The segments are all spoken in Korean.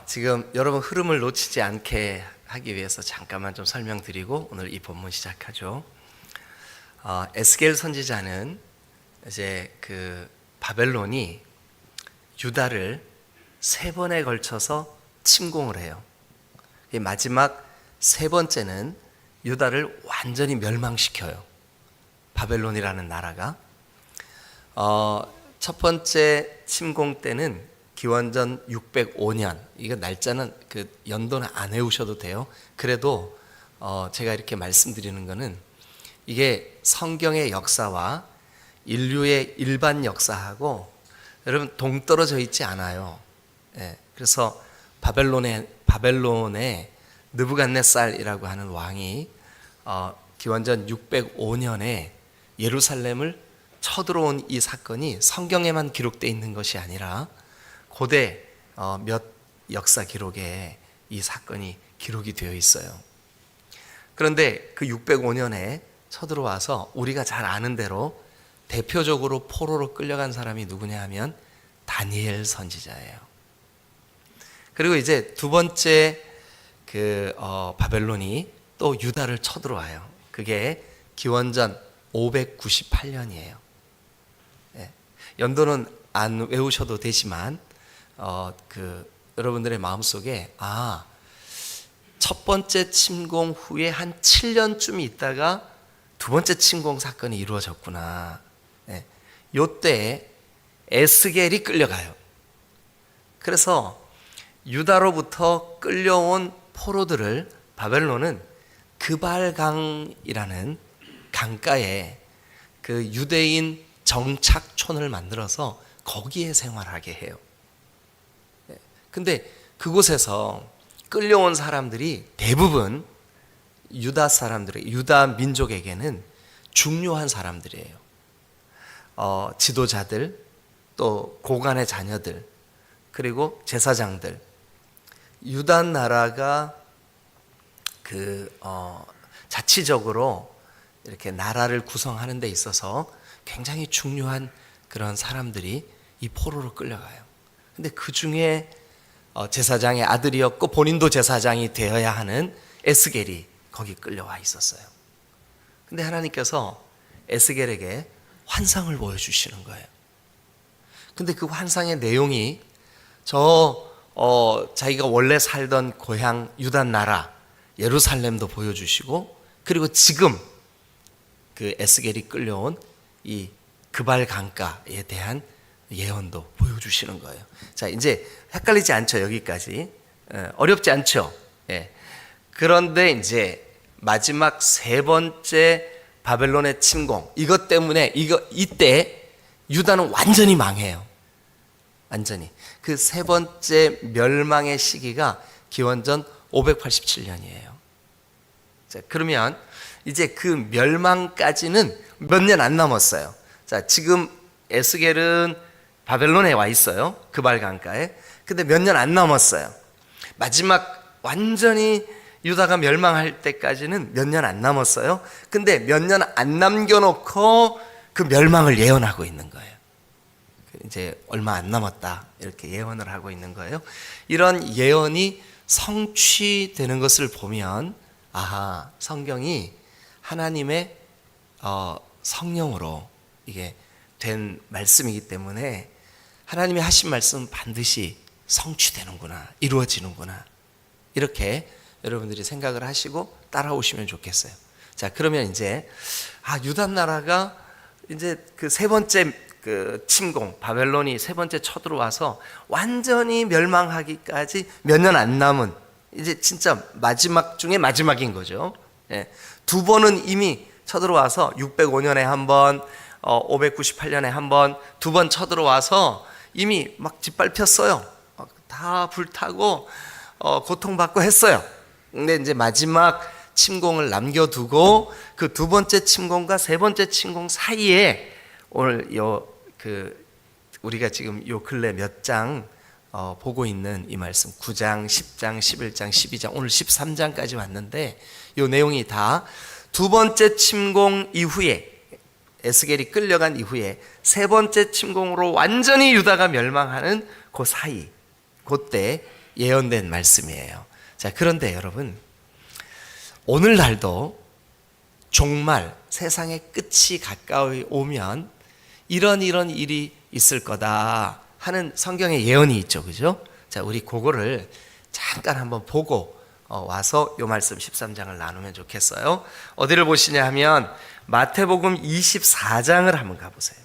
지금 여러분 흐름을 놓치지 않게 하기 위해서 잠깐만 좀 설명드리고 오늘 이 본문 시작하죠. 에스겔 선지자는 이제 그 바벨론이 유다를 3번에 걸쳐서 침공을 해요. 마지막 3번째는 유다를 완전히 멸망시켜요. 바벨론이라는 나라가. 첫 번째 침공 때는 기원전 605년. 이거 날짜는 그 연도는 안 외우셔도 돼요. 그래도 제가 이렇게 말씀드리는 거는 이게 성경의 역사와 인류의 일반 역사하고 여러분 동떨어져 있지 않아요. 예, 그래서 바벨론의 느부갓네살이라고 하는 왕이 기원전 605년에 예루살렘을 쳐들어온 이 사건이 성경에만 기록되어 있는 것이 아니라 고대 몇 역사 기록에 이 사건이 기록이 되어 있어요. 그런데 그 605년에 쳐들어와서 우리가 잘 아는 대로 대표적으로 포로로 끌려간 사람이 누구냐 하면 다니엘 선지자예요. 그리고 이제 두 번째 바벨론이 또 유다를 쳐들어와요. 그게 기원전 598년이에요. 예, 연도는 안 외우셔도 되지만 여러분들의 마음속에 첫 번째 침공 후에 한 7년쯤 있다가 두 번째 침공 사건이 이루어졌구나. 예, 요때 에스겔이 끌려가요. 그래서 유다로부터 끌려온 포로들을 바벨론은 그발강이라는 강가에 그 유대인 정착촌을 만들어서 거기에 생활하게 해요. 근데 그곳에서 끌려온 사람들이 대부분 유다 민족에게는 중요한 사람들이에요. 지도자들, 또 고관의 자녀들, 그리고 제사장들. 유다 나라가 자치적으로 이렇게 나라를 구성하는 데 있어서 굉장히 중요한 그런 사람들이 이 포로로 끌려가요. 근데 그 중에 제사장의 아들이었고 본인도 제사장이 되어야 하는 에스겔이 거기 끌려와 있었어요. 근데 하나님께서 에스겔에게 환상을 보여주시는 거예요. 근데 그 환상의 내용이 자기가 원래 살던 고향 유다 나라 예루살렘도 보여주시고, 그리고 지금 그 에스겔이 끌려온 이 그발 강가에 대한 예언도 보여주시는 거예요. 자, 이제 헷갈리지 않죠? 여기까지 어렵지 않죠? 예. 그런데 이제 마지막 3번째 바벨론의 침공, 이것 때문에 이때 유다는 완전히 망해요. 완전히. 그 3번째 멸망의 시기가 기원전 587년이에요. 자, 그러면 이제 그 멸망까지는 몇 년 안 남았어요. 자, 지금 에스겔은 바벨론에 와 있어요. 그발 강가에. 근데 몇 년 안 남았어요. 마지막 완전히 유다가 멸망할 때까지는 몇 년 안 남았어요. 근데 몇 년 안 남겨놓고 그 멸망을 예언하고 있는 거예요. 이제 얼마 안 남았다 이렇게 예언을 하고 있는 거예요. 이런 예언이 성취되는 것을 보면 성경이 하나님의 성령으로 이게 된 말씀이기 때문에 하나님이 하신 말씀은 반드시 성취되는구나, 이루어지는구나, 이렇게 여러분들이 생각을 하시고 따라오시면 좋겠어요. 자, 그러면 이제 유다 나라가 이제 그 3번째 그 침공, 바벨론이 3번째 쳐들어와서 완전히 멸망하기까지 몇 년 안 남은 이제 진짜 마지막 중에 마지막인 거죠. 예. 2번은 이미 쳐들어와서 605년에 한 번, 598년에 한 번, 2번 쳐들어와서 이미 막 짓밟혔어요. 다 불타고 고통받고 했어요. 근데 이제 마지막 침공을 남겨두고 그 2번째 침공과 3번째 침공 사이에 오늘 우리가 지금 요 근래 몇 장 보고 있는 이 말씀 9장, 10장, 11장, 12장, 오늘 13장까지 왔는데 요 내용이 다 2번째 침공 이후에 에스겔이 끌려간 이후에 3번째 침공으로 완전히 유다가 멸망하는 그 사이, 그때 예언된 말씀이에요. 자, 그런데 여러분, 오늘날도 종말, 세상의 끝이 가까이 오면 이런 일이 있을 거다 하는 성경의 예언이 있죠. 그죠? 자, 우리 그거를 잠깐 한번 보고 와서 요 말씀 13장을 나누면 좋겠어요. 어디를 보시냐 하면 마태복음 24장을 한번 가보세요.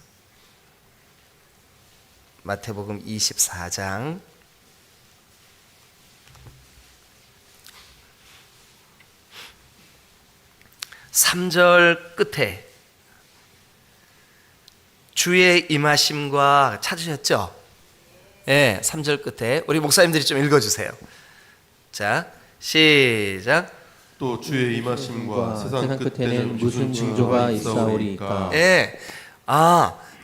마태복음 24장 3절 끝에 주의 임하심과 찾으셨죠? 네, 3절 끝에 우리 목사님들이 좀 읽어주세요. 자, 시작. 또 주의 임하심과 세상 끝에는 무슨 징조가 있사오리까? 예,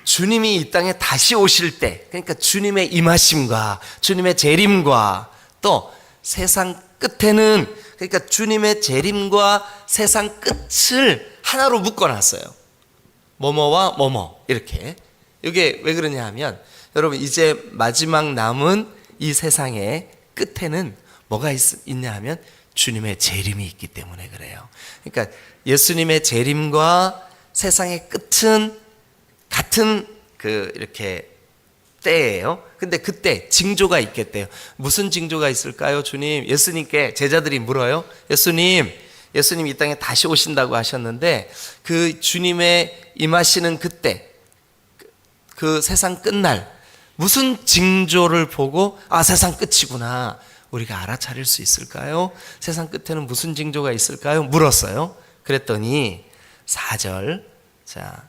주님이 이 땅에 다시 오실 때, 그러니까 주님의 임하심과 주님의 재림과 또 세상 끝에는, 그러니까 주님의 재림과 세상 끝을 하나로 묶어놨어요. 뭐뭐와 뭐뭐 이렇게. 이게 왜 그러냐 하면 여러분, 이제 마지막 남은 이 세상의 끝에는 뭐가 있냐 하면 주님의 재림이 있기 때문에 그래요. 그러니까 예수님의 재림과 세상의 끝은 같은 이렇게 때예요. 근데 그때 징조가 있겠대요. 무슨 징조가 있을까요, 주님? 예수님께 제자들이 물어요. 예수님 이 땅에 다시 오신다고 하셨는데 그 주님의 임하시는 그때, 그 세상 끝날 무슨 징조를 보고 세상 끝이구나 우리가 알아차릴 수 있을까요? 세상 끝에는 무슨 징조가 있을까요? 물었어요. 그랬더니 4절, 자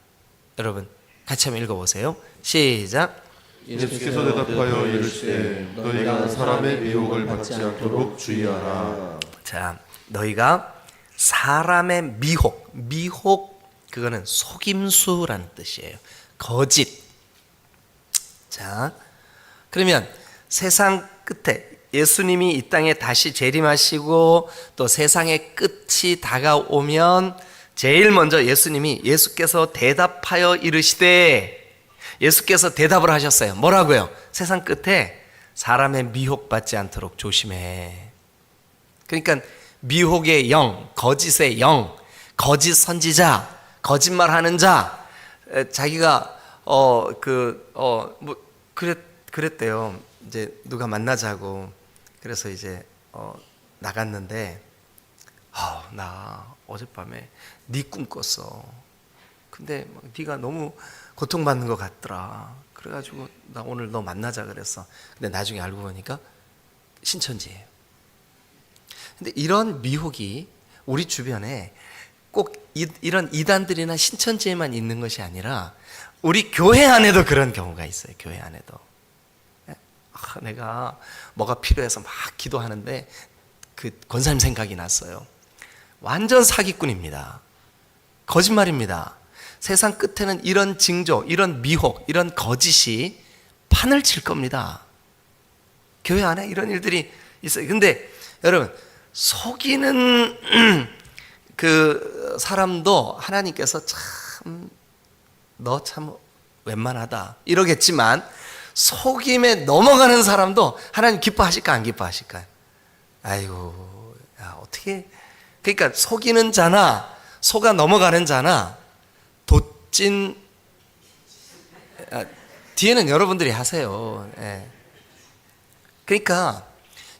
여러분 같이 한번 읽어보세요. 시작. 예수께서 대답하여 이르시되 너희가 사람의 미혹을 받지 않도록 주의하라. 자, 너희가 사람의 미혹 그거는 속임수라는 뜻이에요. 거짓. 자, 그러면 세상 끝에 예수님이 이 땅에 다시 재림하시고 또 세상의 끝이 다가오면 제일 먼저 예수께서 대답하여 이르시되, 예수께서 대답을 하셨어요. 뭐라고요? 세상 끝에 사람의 미혹받지 않도록 조심해. 그러니까 미혹의 영, 거짓의 영, 거짓 선지자, 거짓말하는 자, 자기가 그랬대요. 이제 누가 만나자고. 그래서 이제 나갔는데 나 어젯밤에 네 꿈 꿨어. 근데 네가 너무 고통받는 것 같더라. 그래가지고 나 오늘 너 만나자 그랬어. 근데 나중에 알고 보니까 신천지예요. 근데 이런 미혹이 우리 주변에 꼭 이런 이단들이나 신천지에만 있는 것이 아니라 우리 교회 안에도 그런 경우가 있어요. 교회 안에도. 내가 뭐가 필요해서 막 기도하는데 그 권사님 생각이 났어요. 완전 사기꾼입니다. 거짓말입니다. 세상 끝에는 이런 징조, 이런 미혹, 이런 거짓이 판을 칠 겁니다. 교회 안에 이런 일들이 있어요. 근데 여러분, 속이는 그 사람도 하나님께서 너 참 웬만하다 이러겠지만, 속임에 넘어가는 사람도 하나님 기뻐하실까 안 기뻐하실까요? 아이고, 야, 어떻게. 그러니까 속이는 자나 속아 넘어가는 자나 도찐, 뒤에는 여러분들이 하세요. 예. 그러니까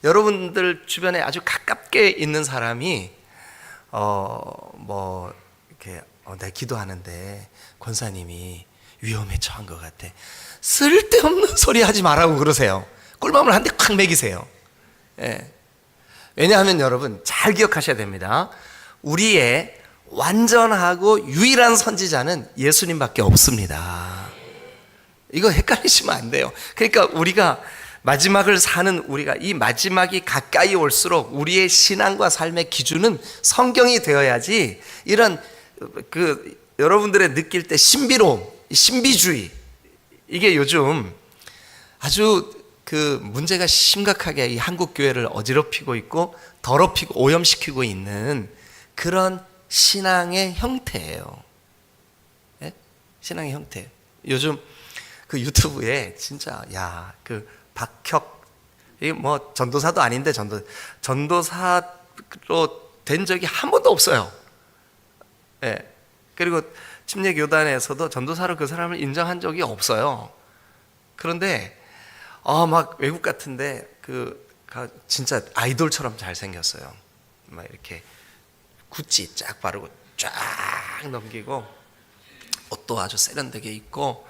여러분들 주변에 아주 가깝게 있는 사람이 이렇게 내가 기도하는데 권사님이 위험에 처한 것 같아. 쓸데없는 소리 하지 말라고 그러세요. 꿀밤을 한 대 콱 먹이세요. 예. 왜냐하면 여러분 잘 기억하셔야 됩니다. 우리의 완전하고 유일한 선지자는 예수님밖에 없습니다. 이거 헷갈리시면 안 돼요. 그러니까 우리가 마지막을 사는, 우리가 이 마지막이 가까이 올수록 우리의 신앙과 삶의 기준은 성경이 되어야지, 이런 여러분들의 느낄 때 신비로움, 신비주의, 이게 요즘 아주 문제가 심각하게 이 한국 교회를 어지럽히고 있고 더럽히고 오염시키고 있는 그런 신앙의 형태예요. 예? 신앙의 형태. 요즘 그 유튜브에 진짜 박혁 이게 뭐 전도사도 아닌데 전도사로 된 적이 한 번도 없어요. 예. 그리고 침례교단에서도 전도사로 그 사람을 인정한 적이 없어요. 그런데 막 외국 같은데 진짜 아이돌처럼 잘 생겼어요. 막 이렇게 구찌 쫙 바르고 쫙 넘기고 옷도 아주 세련되게 입고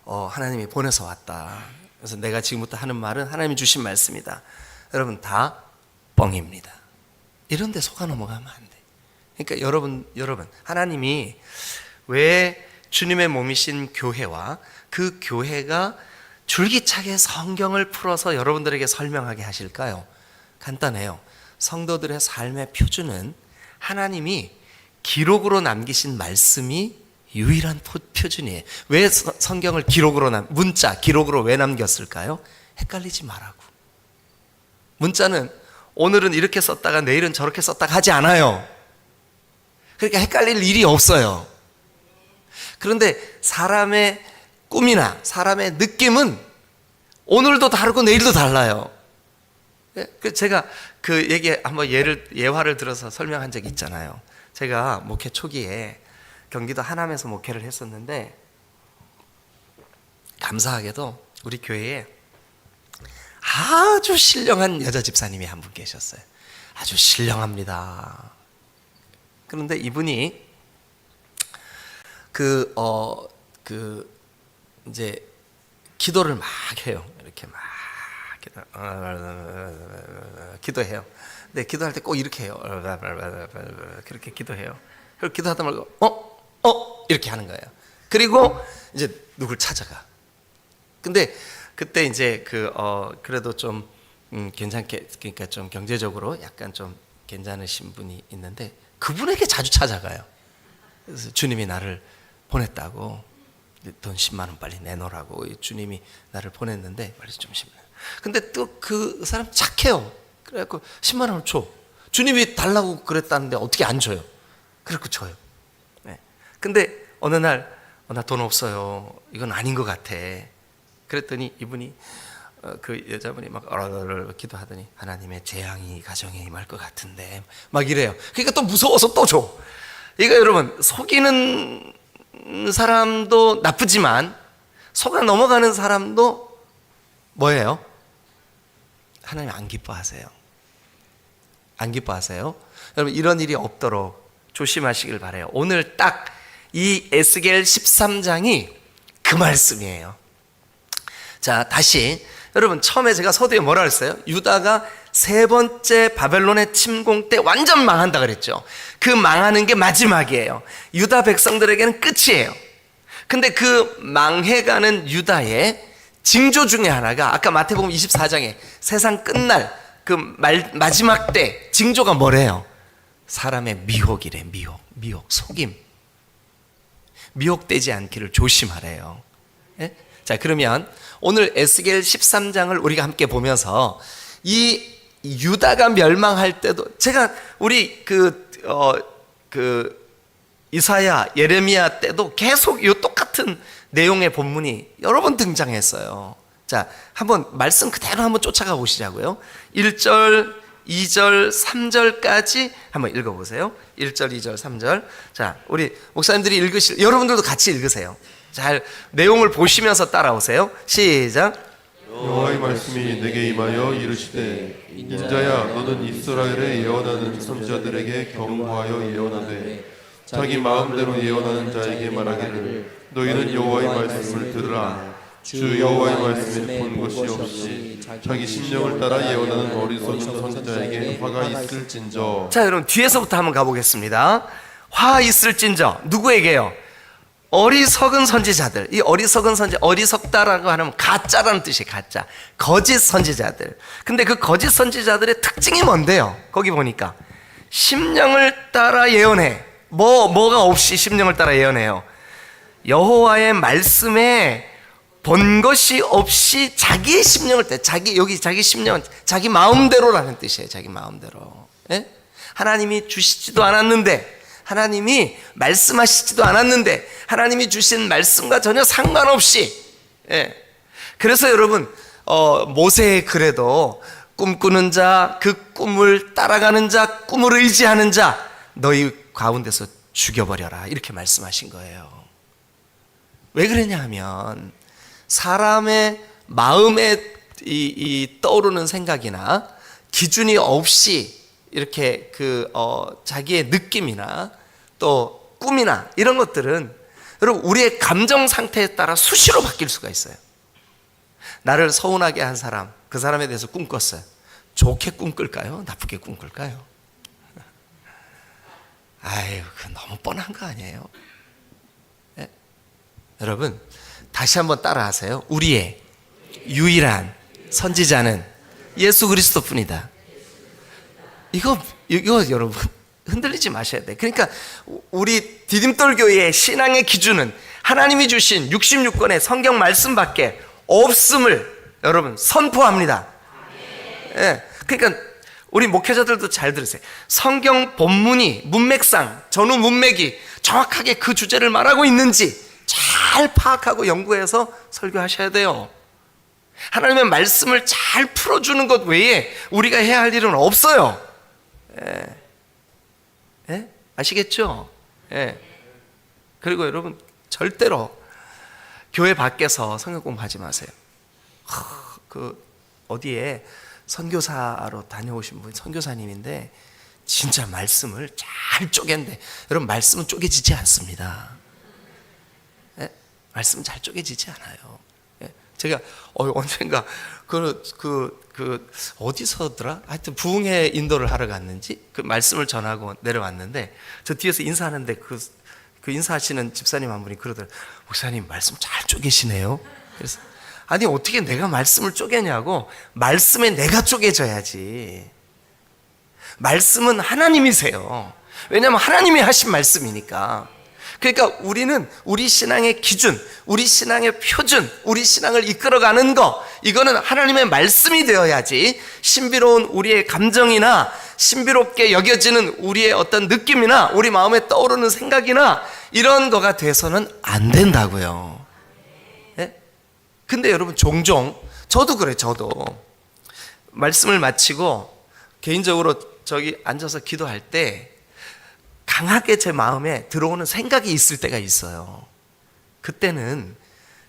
하나님이 보내서 왔다. 그래서 내가 지금부터 하는 말은 하나님이 주신 말씀이다. 여러분 다 뻥입니다. 이런 데 속아 넘어가면 안 돼. 그러니까 여러분 하나님이 왜 주님의 몸이신 교회와 그 교회가 줄기차게 성경을 풀어서 여러분들에게 설명하게 하실까요? 간단해요. 성도들의 삶의 표준은 하나님이 기록으로 남기신 말씀이 유일한 표준이에요. 왜 성경을 문자 기록으로 왜 남겼을까요? 헷갈리지 말라고. 문자는 오늘은 이렇게 썼다가 내일은 저렇게 썼다가 하지 않아요. 그러니까 헷갈릴 일이 없어요. 그런데 사람의 꿈이나 사람의 느낌은 오늘도 다르고 내일도 달라요. 제가 그 얘기 한번 예화를 들어서 설명한 적이 있잖아요. 제가 목회 초기에 경기도 하남에서 목회를 했었는데 감사하게도 우리 교회에 아주 신령한 여자 집사님이 한 분 계셨어요. 아주 신령합니다. 그런데 이분이 이제 기도를 막 해요. 이렇게 막 기도해요. 근데 기도할 때 꼭 이렇게 해요. 그렇게 기도해요. 그리고 기도하다 말고 이렇게 하는 거예요. 그리고 이제 누굴 찾아가. 근데 그때 이제 그래도 좀 괜찮게, 그러니까 좀 경제적으로 약간 좀 괜찮으신 분이 있는데 그분에게 자주 찾아가요. 그래서 주님이 나를 보냈다고, 돈 10만 원 빨리 내놓으라고 주님이 나를 보냈는데 빨리 좀 10만 원. 근데 또 그 사람 착해요. 그래갖고 10만 원을 줘. 주님이 달라고 그랬다는데 어떻게 안 줘요? 그래갖고 줘요. 네. 근데 어느 날 나 돈 없어요. 이건 아닌 것 같아. 그랬더니 이분이 그 여자분이 막 기도하더니 하나님의 재앙이 가정에 임할 것 같은데 막 이래요. 그러니까 또 무서워서 또 줘. 이거 여러분, 속이는 사람도 나쁘지만 속아 넘어가는 사람도 뭐예요? 하나님 안 기뻐하세요. 안 기뻐하세요. 여러분, 이런 일이 없도록 조심하시길 바라요. 오늘 딱 이 에스겔 13장이 그 말씀이에요. 자, 다시 여러분, 처음에 제가 서두에 뭐라 그랬어요? 유다가 세 번째 바벨론의 침공 때 완전 망한다 그랬죠. 그 망하는 게 마지막이에요. 유다 백성들에게는 끝이에요. 근데 그 망해가는 유다의 징조 중에 하나가 아까 마태복음 24장에 세상 끝날 그 마지막 때 징조가 뭐래요? 사람의 미혹이래. 미혹, 속임. 미혹되지 않기를 조심하래요. 예? 자, 그러면 오늘 에스겔 13장을 우리가 함께 보면서 이 유다가 멸망할 때도 제가 우리 이사야, 예레미야 때도 계속 이 똑같은 내용의 본문이 여러 번 등장했어요. 자, 한번 말씀 그대로 한번 쫓아가 보시자고요. 1절, 2절, 3절까지 한번 읽어보세요. 1절, 2절, 3절. 자, 우리 목사님들이 여러분들도 같이 읽으세요. 잘 내용을 보시면서 따라오세요. 시작. 여호와의 말씀이 내게 임하여 이르시되 인자야 너는 이스라엘에 예언하는 선지자들에게 경고하여 예언하되 자기 마음대로 예언하는 자에게 말하기를 너희는 여호와의 말씀을 들으라. 주 여호와의 말씀을 본 것이 없이 자기 심령을 따라 예언하는 어리석은 선지자에게 화가 있을진저. 자, 여러분 뒤에서부터 한번 가보겠습니다. 화 있을진저 누구에게요? 어리석은 선지자들. 이 어리석은 어리석다라고 하면 가짜라는 뜻이에요. 가짜, 거짓 선지자들. 근데 그 거짓 선지자들의 특징이 뭔데요? 거기 보니까 심령을 따라 예언해. 뭐가 없이 심령을 따라 예언해요. 여호와의 말씀에 본 것이 없이 자기의 심령을 따라. 자기 심령은 자기 마음대로라는 뜻이에요. 자기 마음대로. 예? 하나님이 주시지도 않았는데, 하나님이 말씀하시지도 않았는데, 하나님이 주신 말씀과 전혀 상관없이. 예. 그래서 여러분, 모세의 글에도 꿈꾸는 자, 그 꿈을 따라가는 자, 꿈을 의지하는 자 너희 가운데서 죽여버려라 이렇게 말씀하신 거예요. 왜 그러냐 하면 사람의 마음에 이 떠오르는 생각이나 기준이 없이 이렇게 자기의 느낌이나 또 꿈이나 이런 것들은 여러분 우리의 감정 상태에 따라 수시로 바뀔 수가 있어요. 나를 서운하게 한 사람, 그 사람에 대해서 꿈꿨어요. 좋게 꿈꿀까요? 나쁘게 꿈꿀까요? 아유, 그 너무 뻔한 거 아니에요? 네? 여러분 다시 한번 따라하세요. 우리의 유일한 선지자는 예수 그리스도뿐이다. 이거 여러분 흔들리지 마셔야 돼. 그러니까 우리 디딤돌교회의 신앙의 기준은 하나님이 주신 66권의 성경 말씀밖에 없음을 여러분 선포합니다. 예, 그러니까 우리 목회자들도 잘 들으세요. 성경 본문이 문맥상 전후 문맥이 정확하게 그 주제를 말하고 있는지 잘 파악하고 연구해서 설교하셔야 돼요. 하나님의 말씀을 잘 풀어주는 것 외에 우리가 해야 할 일은 없어요. 예. 예? 아시겠죠? 예. 그리고 여러분 절대로 교회 밖에서 성경 공부하지 마세요. 어디에 선교사로 다녀오신 분, 선교사님인데 진짜 말씀을 잘 쪼갠데 여러분 말씀은 쪼개지지 않습니다. 예? 말씀은 잘 쪼개지지 않아요. 예? 제가 언젠가 어디서더라? 하여튼 부흥회 인도를 하러 갔는지 그 말씀을 전하고 내려왔는데 저 뒤에서 인사하는데 그 인사하시는 집사님 한 분이 그러더라고요. 목사님 말씀 잘 쪼개시네요. 그래서 아니 어떻게 내가 말씀을 쪼개냐고. 말씀에 내가 쪼개져야지. 말씀은 하나님이세요. 왜냐하면 하나님이 하신 말씀이니까. 그러니까 우리는 우리 신앙의 기준, 우리 신앙의 표준, 우리 신앙을 이끌어가는 거, 이거는 하나님의 말씀이 되어야지 신비로운 우리의 감정이나 신비롭게 여겨지는 우리의 어떤 느낌이나 우리 마음에 떠오르는 생각이나 이런 거가 돼서는 안 된다고요. 예? 근데 여러분 종종 저도 그래. 저도 말씀을 마치고 개인적으로 저기 앉아서 기도할 때 강하게 제 마음에 들어오는 생각이 있을 때가 있어요. 그때는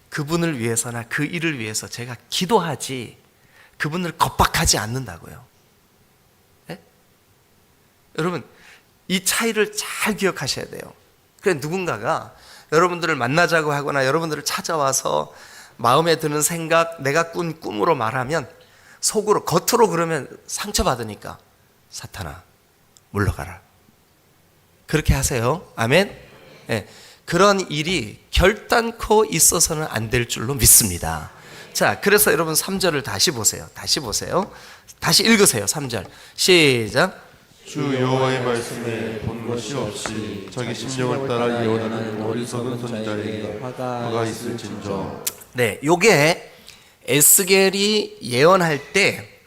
그분을 위해서나 그 일을 위해서 제가 기도하지 그분을 겁박하지 않는다고요. 네? 여러분 이 차이를 잘 기억하셔야 돼요. 그래 누군가가 여러분들을 만나자고 하거나 여러분들을 찾아와서 마음에 드는 생각, 내가 꾼 꿈으로 말하면 속으로 겉으로 그러면 상처받으니까 사탄아 물러가라. 그렇게 하세요. 아멘. 네. 그런 일이 결단코 있어서는 안 될 줄로 믿습니다. 자, 그래서 여러분 3절을 다시 보세요. 다시 읽으세요. 3절 시작. 주 여호와의 말씀에 본 것이 없이 자기 심령을 따라 예언하는 어리석은 선지자에게 화가 있을진저. 네, 요게 에스겔이 예언할 때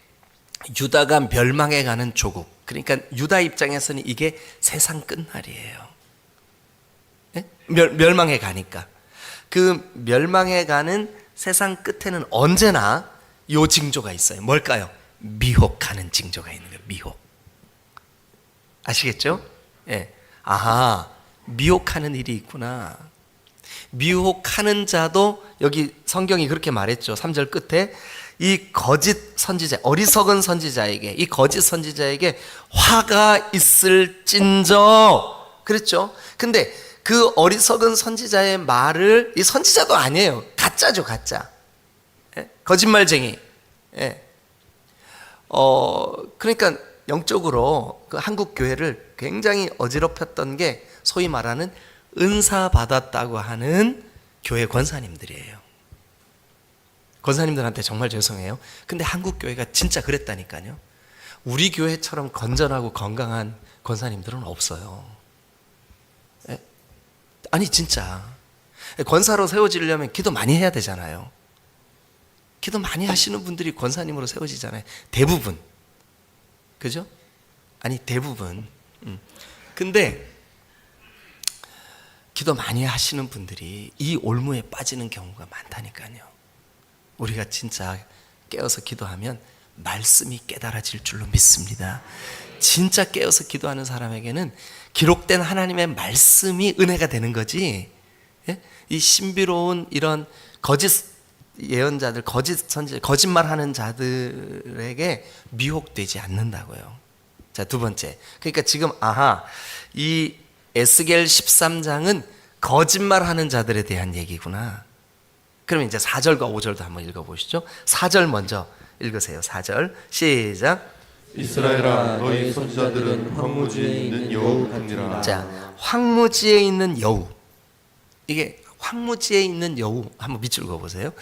유다가 멸망해 가는 조국, 그러니까 유다 입장에서는 이게 세상 끝날이에요. 네? 멸망해 가니까 그 멸망해 가는 세상 끝에는 언제나 요 징조가 있어요. 뭘까요? 미혹하는 징조가 있는 거예요. 미혹. 아시겠죠? 예. 아하, 미혹하는 일이 있구나. 미혹하는 자도 여기 성경이 그렇게 말했죠. 3절 끝에 이 거짓 선지자, 어리석은 선지자에게, 이 거짓 선지자에게 화가 있을진저 그랬죠. 근데 그 어리석은 선지자의 말을, 이 선지자도 아니에요. 가짜죠, 가짜. 예? 거짓말쟁이. 예. 그러니까 영적으로 그 한국 교회를 굉장히 어지럽혔던 게 소위 말하는 은사 받았다고 하는 교회 권사님들이에요. 권사님들한테 정말 죄송해요. 근데 한국 교회가 진짜 그랬다니까요. 우리 교회처럼 건전하고 건강한 권사님들은 없어요. 예? 아니 진짜 권사로 세워지려면 기도 많이 해야 되잖아요. 기도 많이 하시는 분들이 권사님으로 세워지잖아요. 대부분. 그죠? 아니 대부분. 근데 기도 많이 하시는 분들이 이 올무에 빠지는 경우가 많다니까요. 우리가 진짜 깨어서 기도하면 말씀이 깨달아질 줄로 믿습니다. 진짜 깨어서 기도하는 사람에게는 기록된 하나님의 말씀이 은혜가 되는 거지, 예? 이 신비로운 이런 거짓 예언자들, 거짓 선지, 거짓말하는 자들에게 미혹되지 않는다고요. 자, 두 번째. 그러니까 지금 이 에스겔 13장은 거짓말하는 자들에 대한 얘기구나. 그럼 이제 4절과 5절도 한번 읽어보시죠. 4절 먼저 읽으세요. 4절 시작. 이스라엘아 너희 선지자들은 황무지에 있는 여우 같으니라. 자, 황무지에 있는 여우. 이게 황무지에 있는 여우 한번 밑줄 그어보세요.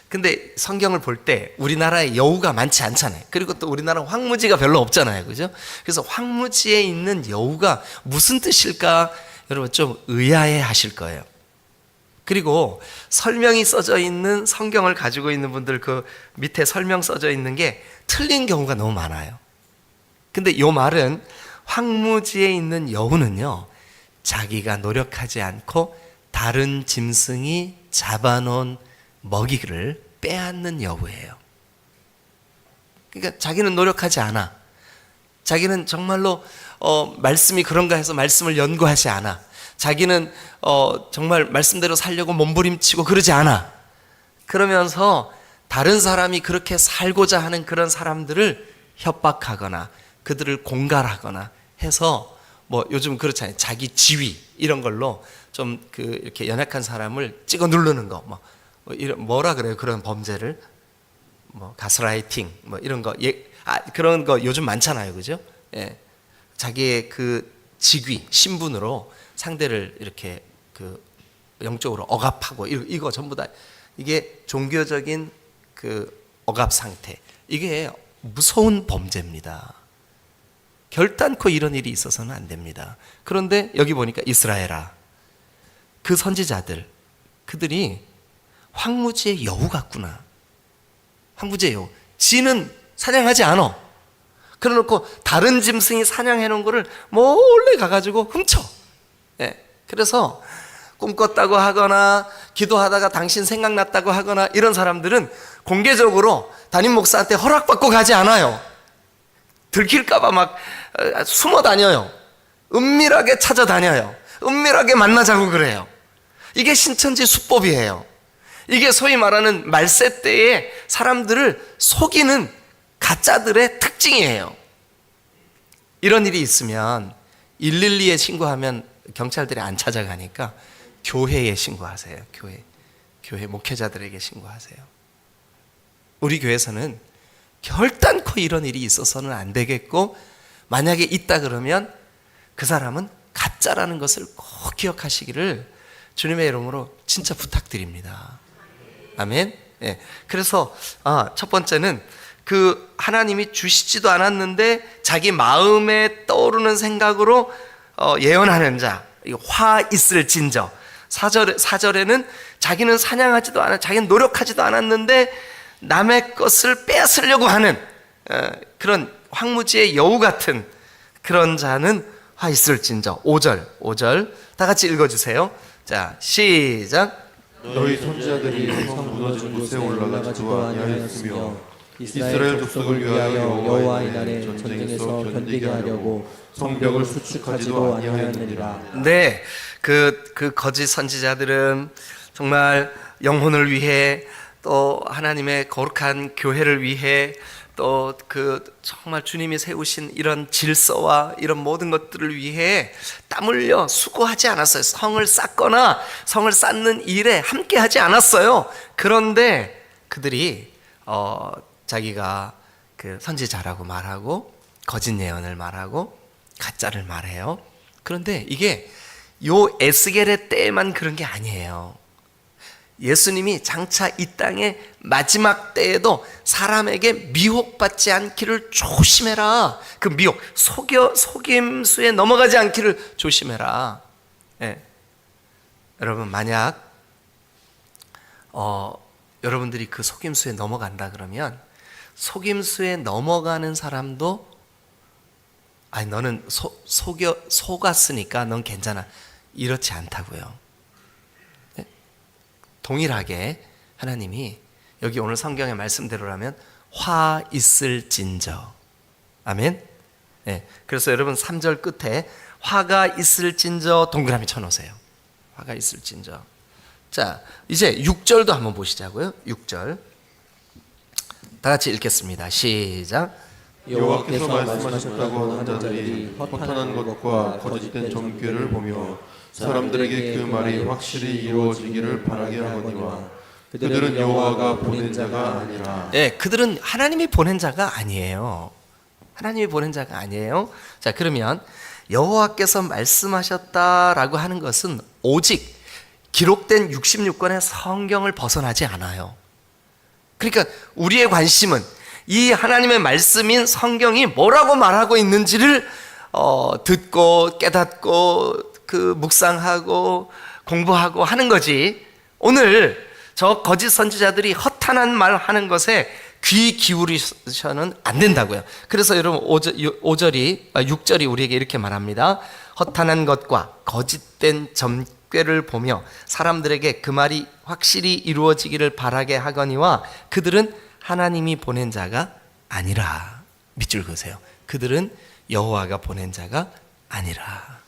근데 성경을 볼 때 우리나라에 여우가 많지 않잖아요. 그리고 또 우리나라 황무지가 별로 없잖아요. 그죠? 그래서 황무지에 있는 여우가 무슨 뜻일까? 여러분 좀 의아해 하실 거예요. 그리고 설명이 써져 있는 성경을 가지고 있는 분들 그 밑에 설명 써져 있는 게 틀린 경우가 너무 많아요. 근데 이 말은 황무지에 있는 여우는요, 자기가 노력하지 않고 다른 짐승이 잡아놓은 먹이를 빼앗는 여우예요. 그러니까 자기는 노력하지 않아. 자기는 정말로 말씀이 그런가 해서 말씀을 연구하지 않아. 자기는 정말 말씀대로 살려고 몸부림치고 그러지 않아. 그러면서 다른 사람이 그렇게 살고자 하는 그런 사람들을 협박하거나 그들을 공갈하거나 해서 뭐 요즘 그렇잖아요. 자기 지위 이런 걸로 좀 이렇게 연약한 사람을 찍어 누르는 거, 뭐 이런 뭐라 그래요? 그런 범죄를 뭐 가스라이팅 뭐 이런 거, 그런 거 요즘 많잖아요, 그죠? 예, 자기의 그 직위, 신분으로 상대를 이렇게 영적으로 억압하고 이거 전부 다 이게 종교적인 억압 상태. 이게 무서운 범죄입니다. 결단코 이런 일이 있어서는 안 됩니다. 그런데 여기 보니까 이스라엘아, 그 선지자들, 그들이 황무지의 여우 같구나. 황무지의 여우. 지는 사냥하지 않아. 그래놓고 다른 짐승이 사냥해 놓은 거를 몰래 가가지고 훔쳐. 예. 그래서 꿈꿨다고 하거나 기도하다가 당신 생각났다고 하거나 이런 사람들은 공개적으로 담임 목사한테 허락받고 가지 않아요. 들킬까봐 막 숨어 다녀요. 은밀하게 찾아다녀요. 은밀하게 만나자고 그래요. 이게 신천지 수법이에요. 이게 소위 말하는 말세 때의 사람들을 속이는 가짜들의 특징이에요. 이런 일이 있으면 112에 신고하면 경찰들이 안 찾아가니까 교회에 신고하세요. 교회 목회자들에게 신고하세요. 우리 교회에서는 결단코 이런 일이 있어서는 안 되겠고, 만약에 있다 그러면 그 사람은 가짜라는 것을 꼭 기억하시기를 주님의 이름으로 진짜 부탁드립니다. 아멘. 예. 그래서 첫 번째는 하나님이 주시지도 않았는데 자기 마음에 떠오르는 생각으로 예언하는 자, 화 있을 진저. 4절에는 자기는 사냥하지도 않아, 자기는 노력하지도 않았는데 남의 것을 빼앗으려고 하는 그런 황무지의 여우 같은 그런 자는 화 있을진저. 5절 다 같이 읽어주세요. 자, 시작. 너희 선지자들이 성 무너진 곳에 올라가지도 아니하였으며 이스라엘 족속을 위하여 여호와의 날에 전쟁에서 견디게 하려고 성벽을 수축하지도 아니하였느니라. 네, 그 거짓 선지자들은 정말 영혼을 위해, 또 하나님의 거룩한 교회를 위해, 또 정말 주님이 세우신 이런 질서와 이런 모든 것들을 위해 땀 흘려 수고하지 않았어요. 성을 쌓거나 성을 쌓는 일에 함께 하지 않았어요. 그런데 그들이 자기가 선지자라고 말하고 거짓 예언을 말하고 가짜를 말해요. 그런데 이게 요 에스겔의 때에만 그런 게 아니에요. 예수님이 장차 이 땅의 마지막 때에도 사람에게 미혹받지 않기를 조심해라. 그 미혹, 속임수에 넘어가지 않기를 조심해라. 예. 여러분, 만약 여러분들이 그 속임수에 넘어간다 그러면, 속임수에 넘어가는 사람도 너는 속았으니까 넌 괜찮아, 이렇지 않다고요. 동일하게 하나님이 여기 오늘 성경의 말씀대로라면 화 있을진저. 아멘. 네, 그래서 여러분 3절 끝에 화가 있을진저 동그라미 쳐놓으세요. 화가 있을진저. 자, 이제 6절도 한번 보시자고요. 6절 다 같이 읽겠습니다. 시작. 여호와께서 말씀하셨다고 하는 자들이 허탄한 것과 거짓된 점괘를 보며 사람들에게 그 말이 확실히 이루어지기를 바라게 하거니와 그들은 여호와가 보낸 자가 아니라. 예, 그들은 하나님이 보낸 자가 아니에요. 하나님이 보낸 자가 아니에요. 자, 그러면 여호와께서 말씀하셨다라고 하는 것은 오직 기록된 66권의 성경을 벗어나지 않아요. 그러니까 우리의 관심은 이 하나님의 말씀인 성경이 뭐라고 말하고 있는지를 듣고 깨닫고 묵상하고 공부하고 하는 거지. 오늘 저 거짓 선지자들이 허탄한 말 하는 것에 귀 기울이셔는 안 된다고요. 그래서 여러분 6절이 우리에게 이렇게 말합니다. 허탄한 것과 거짓된 점괘를 보며 사람들에게 그 말이 확실히 이루어지기를 바라게 하거니와 그들은 하나님이 보낸 자가 아니라. 밑줄 그으세요. 그들은 여호와가 보낸 자가 아니라.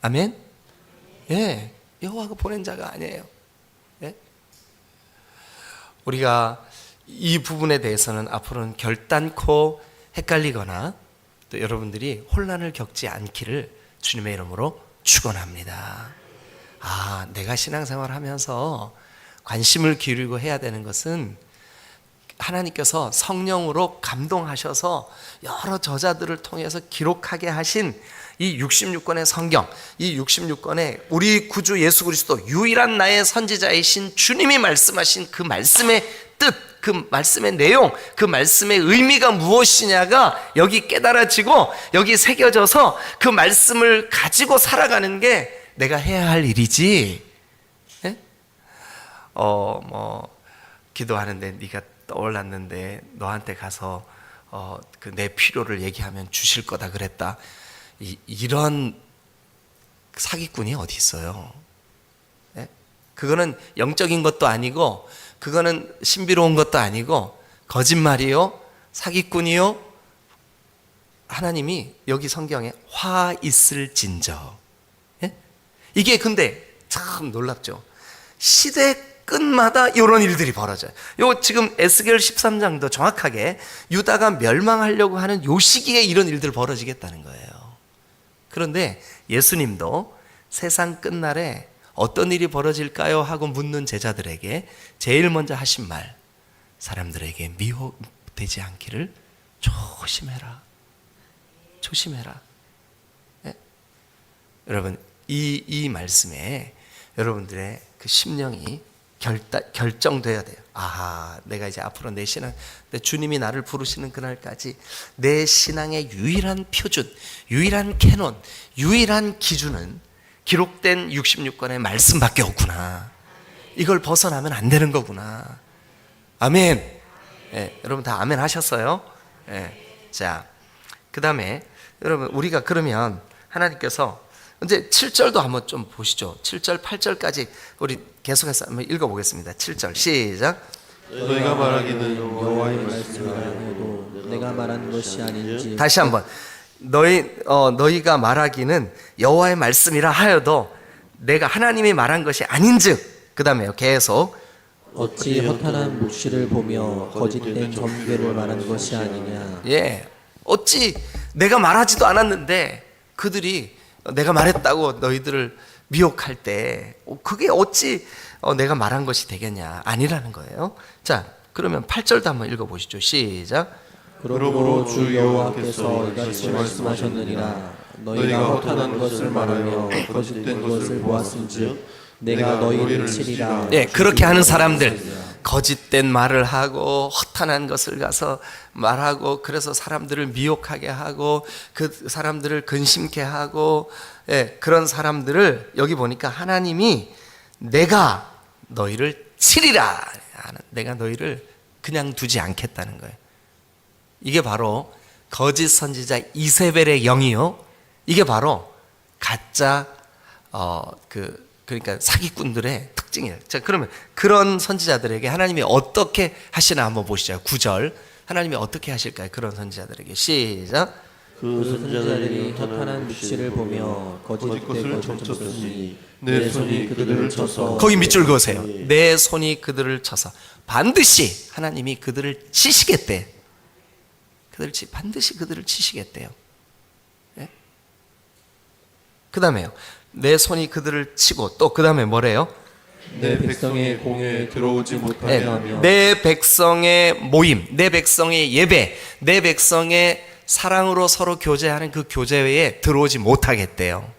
아멘? 예, 여호와가 보낸 자가 아니에요. 예? 우리가 이 부분에 대해서는 앞으로는 결단코 헷갈리거나 또 여러분들이 혼란을 겪지 않기를 주님의 이름으로 축원합니다. 아, 내가 신앙생활을 하면서 관심을 기울이고 해야 되는 것은 하나님께서 성령으로 감동하셔서 여러 저자들을 통해서 기록하게 하신 이 66권의 성경, 이 66권의 우리 구주 예수 그리스도 유일한 나의 선지자이신 주님이 말씀하신 그 말씀의 뜻, 그 말씀의 내용, 그 말씀의 의미가 무엇이냐가 여기 깨달아지고 여기 새겨져서 그 말씀을 가지고 살아가는 게 내가 해야 할 일이지. 예? 기도하는데 네가 떠올랐는데 너한테 가서 그 내 필요를 얘기하면 주실 거다 그랬다. 이런 사기꾼이 어디 있어요? 예? 그거는 영적인 것도 아니고 그거는 신비로운 것도 아니고 거짓말이요, 사기꾼이요. 하나님이 여기 성경에 화 있을진저. 예? 이게 근데 참 놀랍죠. 시대 끝마다 이런 일들이 벌어져요. 요 지금 에스겔 13장도 정확하게 유다가 멸망하려고 하는 요 시기에 이런 일들 벌어지겠다는 거예요. 그런데 예수님도 세상 끝날에 어떤 일이 벌어질까요? 하고 묻는 제자들에게 제일 먼저 하신 말, 사람들에게 미혹되지 않기를 조심해라. 조심해라. 예? 여러분, 이 말씀에 여러분들의 그 심령이 결정돼야 돼요. 아하, 내가 이제 앞으로 내 신앙, 내 주님이 나를 부르시는 그날까지 내 신앙의 유일한 표준, 유일한 캐논, 유일한 기준은 기록된 66권의 말씀밖에 없구나. 이걸 벗어나면 안 되는 거구나. 아멘. 예, 여러분 다 아멘 하셨어요? 예. 자, 그 다음에 여러분 우리가 그러면 하나님께서 이제 7절도 한번 좀 보시죠. 7절, 8절까지 우리 계속해서 한번 읽어보겠습니다. 7절 시작. 너희가 말하기는 여호와의 말씀이라 해도 내가 말한 것이 아닌지. 다시 한번. 너희가 말하기는 여호와의 말씀이라 하여도 내가 하나님이 말한 것이 아닌즉. 그 다음에요. 계속. 어찌 허탄한 묵시를 보며 거짓된 점괘를 말한 것이 아니냐. 예. 어찌 내가 말하지도 않았는데 그들이 내가 말했다고 너희들을 미혹할 때 그게 어찌 내가 말한 것이 되겠냐. 아니라는 거예요. 자, 그러면 8절도 한번 읽어보시죠. 시작. 그러므로 주 여호와께서 이같이 말씀하셨느니라. 너희가 허탄한 것을 말하며 거짓된 것을 보았은즉 내가 너희를 치리라. 예, 그렇게 하는 사람들, 거짓된 말을 하고 허탄한 것을 가서 말하고 그래서 사람들을 미혹하게 하고 그 사람들을 근심케 하고, 예, 그런 사람들을 여기 보니까 하나님이 내가 너희를 치리라. 내가 너희를 그냥 두지 않겠다는 거예요. 이게 바로 거짓 선지자 이세벨의 영이요. 이게 바로 가짜 그 그러니까 사기꾼들의 특징이에요. 자, 그러면 그런 선지자들에게 하나님이 어떻게 하시나 한번 보시죠. 9절. 하나님이 어떻게 하실까요? 그런 선지자들에게. 시작. 그 선지자들이 허탄한 묵시를 보며 거짓 것을 것을 점쳤으니 내 손이 그들을 쳐서 거기 밑줄 그으세요. 내 손이 그들을 쳐서 반드시 하나님이 그들을 치시겠대. 반드시 그들을 치시겠대요. 예? 그 다음에요. 내 손이 그들을 치고 또 그 다음에 뭐래요? 내 백성의 공회에 들어오지 못하게 네, 하며 내 백성의 모임, 내 백성의 예배, 내 백성의 사랑으로 서로 교제하는 그 교제회에 들어오지 못하겠대요.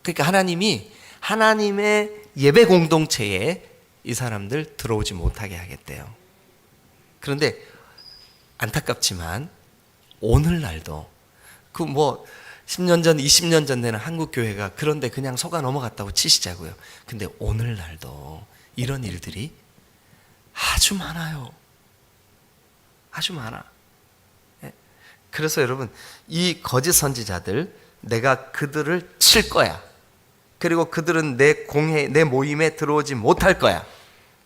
그러니까 하나님이 하나님의 예배 공동체에 이 사람들 들어오지 못하게 하겠대요. 그런데 안타깝지만 오늘날도 그 뭐 10년 전, 20년 전 되는 한국 교회가 그런데 그냥 속아 넘어갔다고 치시자고요. 근데 오늘날도 이런 일들이 아주 많아요. 아주 많아. 예? 그래서 여러분, 이 거짓 선지자들, 내가 그들을 칠 거야. 그리고 그들은 내 공회, 내 모임에 들어오지 못할 거야.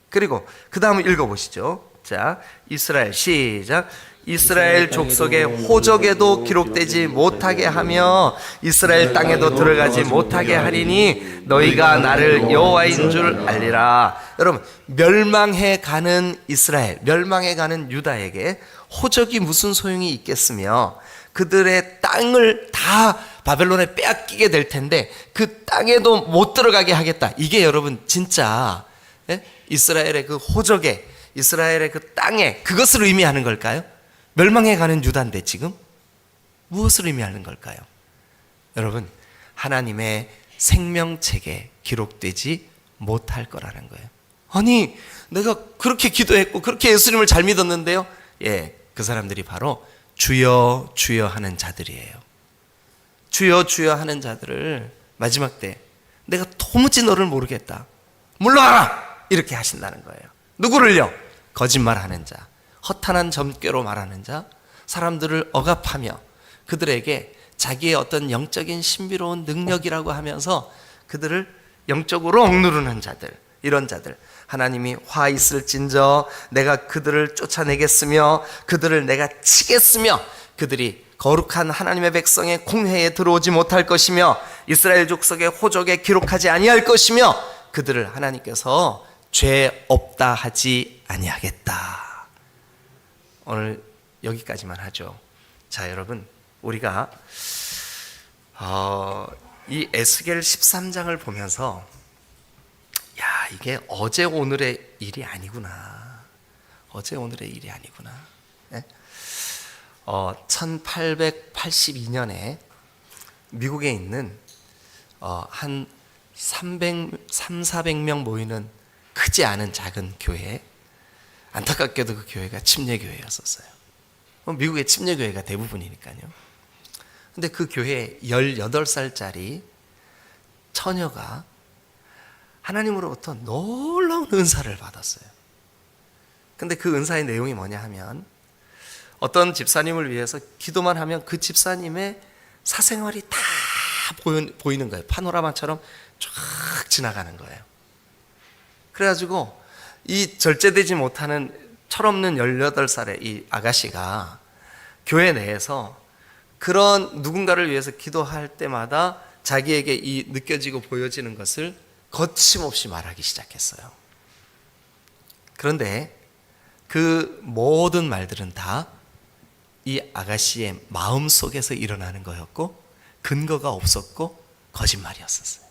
그리고 그 다음을 읽어보시죠. 자, 이스라엘 시작. 이스라엘 족속의 호적에도 기록되지 못하게 하며 이스라엘 땅에도 들어가지 못하게 하리니 너희가 나를 여호와인 줄 알리라. 여러분, 멸망해 가는 이스라엘, 멸망해 가는 유다에게 호적이 무슨 소용이 있겠으며 그들의 땅을 다 바벨론에 빼앗기게 될 텐데 그 땅에도 못 들어가게 하겠다. 이게 여러분 진짜 이스라엘의 그 호적에, 이스라엘의 그 땅에 그것을 의미하는 걸까요? 멸망해 가는 유다인데 지금 무엇을 의미하는 걸까요? 여러분, 하나님의 생명책에 기록되지 못할 거라는 거예요. 아니, 내가 그렇게 기도했고 그렇게 예수님을 잘 믿었는데요. 예, 그 사람들이 바로 주여 주여 하는 자들이에요. 주여 주여 하는 자들을 마지막 때 내가 도무지 너를 모르겠다, 물러가라, 이렇게 하신다는 거예요. 누구를요? 거짓말하는 자, 허탄한 점괘로 말하는 자, 사람들을 억압하며 그들에게 자기의 어떤 영적인 신비로운 능력이라고 하면서 그들을 영적으로 억누르는 자들, 이런 자들, 하나님이 화 있을진저 내가 그들을 쫓아내겠으며 그들을 내가 치겠으며 그들이 거룩한 하나님의 백성의 공회에 들어오지 못할 것이며 이스라엘 족속의 호적에 기록하지 아니할 것이며 그들을 하나님께서 죄 없다 하지 아니하겠다. 오늘 여기까지만 하죠. 자, 여러분, 우리가 이 에스겔 13장을 보면서 야, 이게 어제 오늘의 일이 아니구나. 어제 오늘의 일이 아니구나. 네? 1882년에 미국에 있는 한 300-400명 모이는 크지 않은 작은 교회, 안타깝게도 그 교회가 침례교회였었어요. 미국의 침례교회가 대부분이니까요. 근데 그 교회에 18살짜리 처녀가 하나님으로부터 놀라운 은사를 받았어요. 근데 그 은사의 내용이 뭐냐 하면 어떤 집사님을 위해서 기도만 하면 그 집사님의 사생활이 다 보이는 거예요. 파노라마처럼 쫙 지나가는 거예요. 그래가지고 이 절제되지 못하는 철없는 18살의 이 아가씨가 교회 내에서 그런 누군가를 위해서 기도할 때마다 자기에게 이 느껴지고 보여지는 것을 거침없이 말하기 시작했어요. 그런데 그 모든 말들은 다 이 아가씨의 마음 속에서 일어나는 거였고 근거가 없었고 거짓말이었었어요.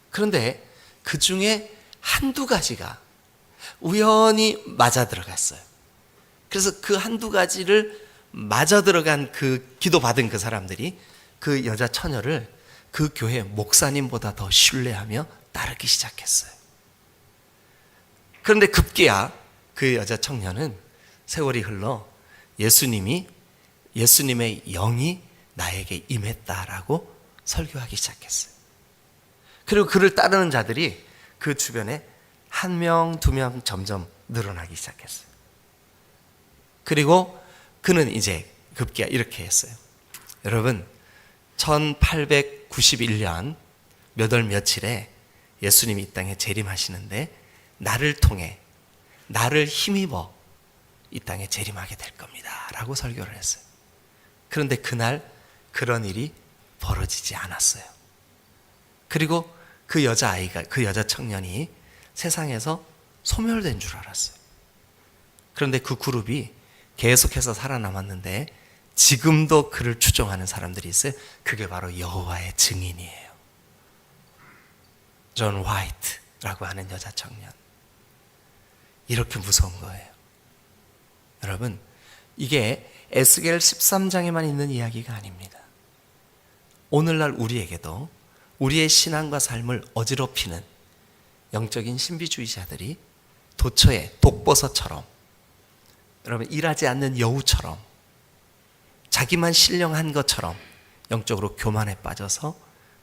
그런데 그 중에 한두 가지가 우연히 맞아 들어갔어요. 그래서 그 한두 가지를 맞아 들어간 그 기도받은 그 사람들이 그 여자 처녀를 그 교회 목사님보다 더 신뢰하며 따르기 시작했어요. 그런데 급기야 그 여자 청년은 세월이 흘러 예수님의 영이 나에게 임했다라고 설교하기 시작했어요. 그리고 그를 따르는 자들이 그 주변에 1명, 2명 점점 늘어나기 시작했어요. 그리고 그는 이제 급기야 이렇게 했어요. 여러분, 1891년 몇 월 며칠에 예수님이 이 땅에 재림하시는데 나를 통해 나를 힘입어 이 땅에 재림하게 될 겁니다 라고 설교를 했어요. 그런데 그날 그런 일이 벌어지지 않았어요. 그리고 그 여자아이가, 그 여자 청년이 세상에서 소멸된 줄 알았어요. 그런데 그 그룹이 계속해서 살아남았는데 지금도 그를 추종하는 사람들이 있어요. 그게 바로 여호와의 증인이에요. 존 화이트라고 하는 여자 청년. 이렇게 무서운 거예요. 여러분, 이게 에스겔 13장에만 있는 이야기가 아닙니다. 오늘날 우리에게도 우리의 신앙과 삶을 어지럽히는 영적인 신비주의자들이 도처에 독버섯처럼, 여러분, 일하지 않는 여우처럼 자기만 신령한 것처럼 영적으로 교만에 빠져서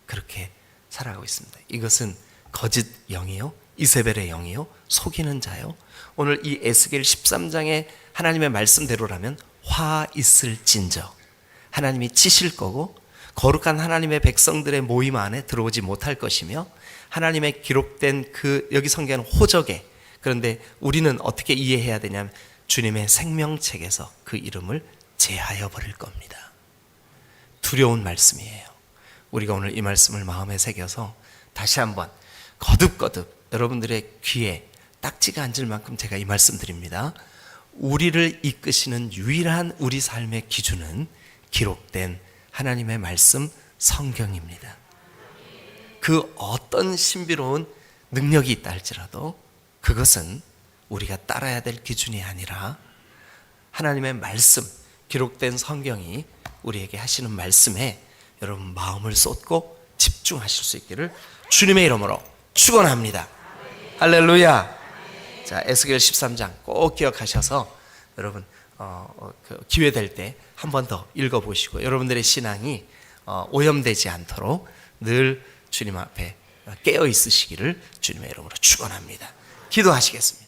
그렇게 살아가고 있습니다. 이것은 거짓 영이요, 이세벨의 영이요, 속이는 자요. 오늘 이 에스겔 13장의 하나님의 말씀대로라면 화 있을진저, 하나님이 치실 거고 거룩한 하나님의 백성들의 모임 안에 들어오지 못할 것이며, 하나님의 기록된 그 여기 성경은 호적에, 그런데 우리는 어떻게 이해해야 되냐면 주님의 생명책에서 그 이름을 제하여 버릴 겁니다. 두려운 말씀이에요. 우리가 오늘 이 말씀을 마음에 새겨서 다시 한번 거듭거듭 여러분들의 귀에 딱지가 앉을 만큼 제가 이 말씀 드립니다. 우리를 이끄시는 유일한 우리 삶의 기준은 기록된 하나님의 말씀 성경입니다. 그 어떤 신비로운 능력이 있다 할지라도 그것은 우리가 따라야 될 기준이 아니라 하나님의 말씀, 기록된 성경이 우리에게 하시는 말씀에 여러분 마음을 쏟고 집중하실 수 있기를 주님의 이름으로 축원합니다. 할렐루야. 자, 에스겔 13장 꼭 기억하셔서 여러분 기회 될 때 한 번 더 읽어보시고 여러분들의 신앙이 오염되지 않도록 늘 주님 앞에 깨어 있으시기를 주님의 이름으로 축원합니다. 기도하시겠습니다.